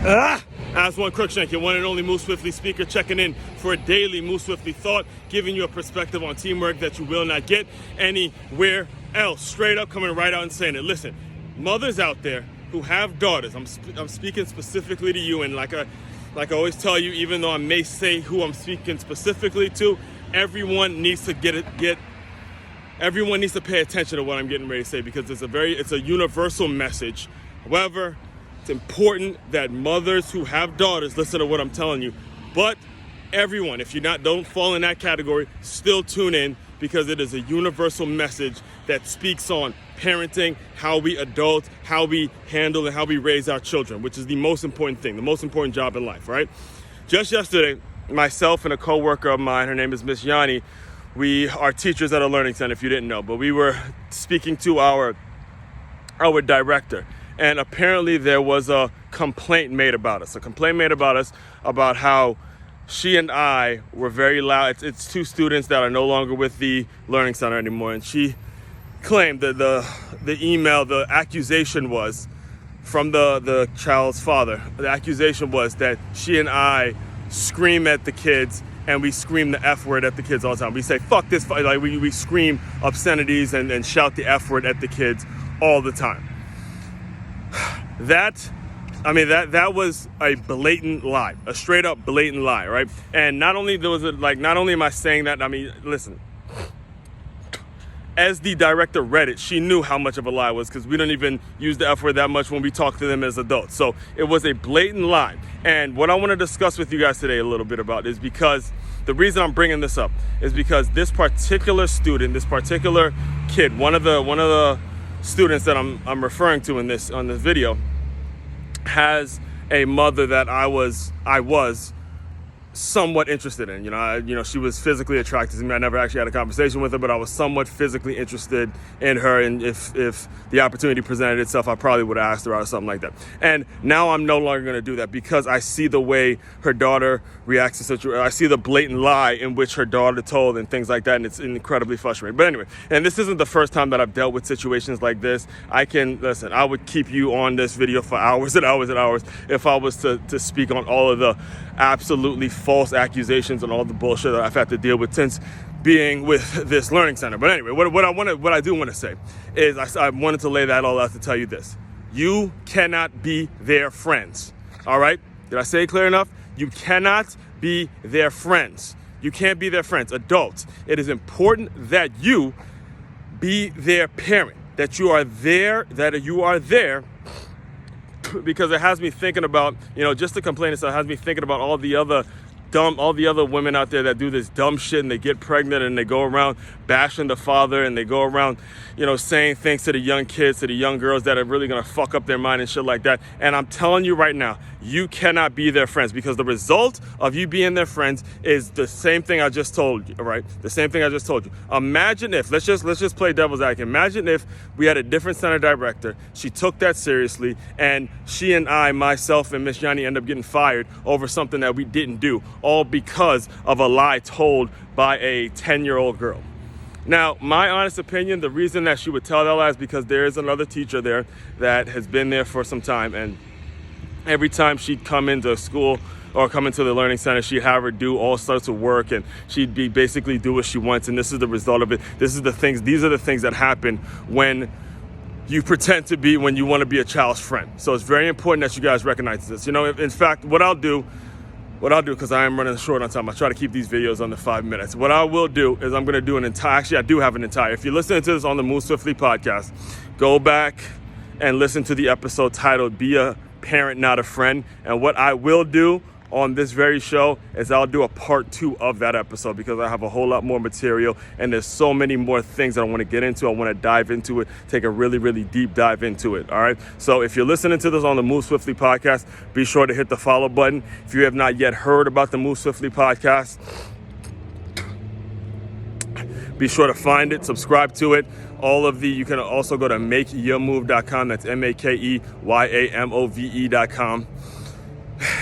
Aswand Cruickshank, your one and only Move Swiftly speaker, checking in for a daily Move Swiftly thought, giving you a perspective on teamwork that you will not get anywhere else. Straight up coming right out and saying it. Listen, mothers out there who have daughters, I'm speaking specifically to you, and like I always tell you, even though I may say who I'm speaking specifically to, everyone needs to everyone needs to pay attention to what I'm getting ready to say, because it's a universal message. However, it's important that mothers who have daughters listen to what I'm telling you. But everyone, if don't fall in that category, still tune in, because it is a universal message that speaks on parenting, how we adult, how we handle and how we raise our children, which is the most important thing, the most important job in life, right? Just yesterday, myself and a co-worker of mine, her name is Miss Yanni, we are teachers at a learning center, if you didn't know, but we were speaking to our director. And apparently there was a complaint made about us about how she and I were very loud. It's two students that are no longer with the learning center anymore. And she claimed that the accusation was from the child's father. The accusation was that she and I scream at the kids, and we scream the F word at the kids all the time. We say, fuck this, like we scream obscenities and shout the F word at the kids all the time. That was a blatant lie, a straight up blatant lie, right? And not only am I saying that, listen, as the director read it, she knew how much of a lie it was, because we don't even use the F word that much when we talk to them as adults. So it was a blatant lie. And what I want to discuss with you guys today a little bit about is because the reason I'm bringing this up is because this particular student, this particular kid, one of the students that I'm referring to on this video, has a mother that I was somewhat interested in. She was physically attracted to me. I never actually had a conversation with her, but I was somewhat physically interested in her. And if the opportunity presented itself, I probably would have asked her out or something like that. And now I'm no longer going to do that, because I see the way her daughter reacts to situations. I see the blatant lie in which her daughter told and things like that, and it's incredibly frustrating. But anyway, and this isn't the first time that I've dealt with situations like this. I would keep you on this video for hours and hours and hours if I was to speak on all of the absolutely false accusations and all the bullshit that I've had to deal with since being with this learning center. But anyway, what I do want to say is I wanted to lay that all out to tell you this. You cannot be their friends. All right? Did I say it clear enough? You cannot be their friends. You can't be their friends. Adults, it is important that you be their parent, that you are there, because it has me thinking about, just to complain, it has me thinking about all the other women out there that do this dumb shit, and they get pregnant and they go around bashing the father, and they go around, saying things to the young kids, to the young girls that are really going to fuck up their mind and shit like that. And I'm telling you right now, you cannot be their friends, because the result of you being their friends is the same thing I just told you, right? The same thing I just told you. Imagine if, let's just play devil's advocate. Imagine if we had a different center director. She took that seriously, and she and myself and Miss Yanni end up getting fired over something that we didn't do, all because of a lie told by a 10-year-old girl. Now, my honest opinion, the reason that she would tell that lie is because there is another teacher there that has been there for some time, and every time she'd come into school or come into the learning center, she'd have her do all sorts of work, and she'd be basically do what she wants, and this is the result of it. These are the things that happen when you pretend to be, when you want to be a child's friend. So it's very important that you guys recognize this. In fact, what I'll do, because I am running short on time, I try to keep these videos under 5 minutes. What I will do is I'm going to do I do have an entire, if you're listening to this on the Move Swiftly podcast, go back and listen to the episode titled Be a Parent, Not a Friend. And what I will do on this very show is I'll do a part 2 of that episode, because I have a whole lot more material, and there's so many more things that I want to get into. I want to dive into it, take a really, really deep dive into it. All right. So if you're listening to this on the Move Swiftly podcast, be sure to hit the follow button. If you have not yet heard about the Move Swiftly podcast, be sure to find it, subscribe to it. You can also go to makeyourmove.com. That's MakeYamove.com.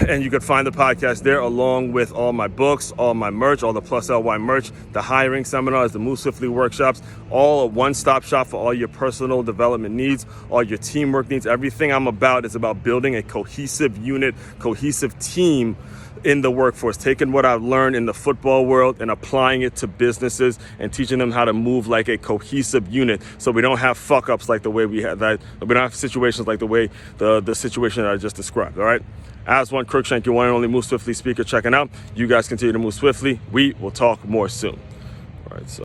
And you can find the podcast there along with all my books, all my merch, all the Plus LY merch, the hiring seminars, the Move Swiftly workshops, all a one-stop shop for all your personal development needs, all your teamwork needs. Everything I'm about is about building a cohesive unit, cohesive team in the workforce, taking what I've learned in the football world and applying it to businesses and teaching them how to move like a cohesive unit, so we don't have fuck ups like the way we had that. We don't have situations like the way the situation that I just described. All right. Aswand Cruickshank, your one and only Move Swiftly speaker, checking out. You guys continue to move swiftly. We will talk more soon. All right. So.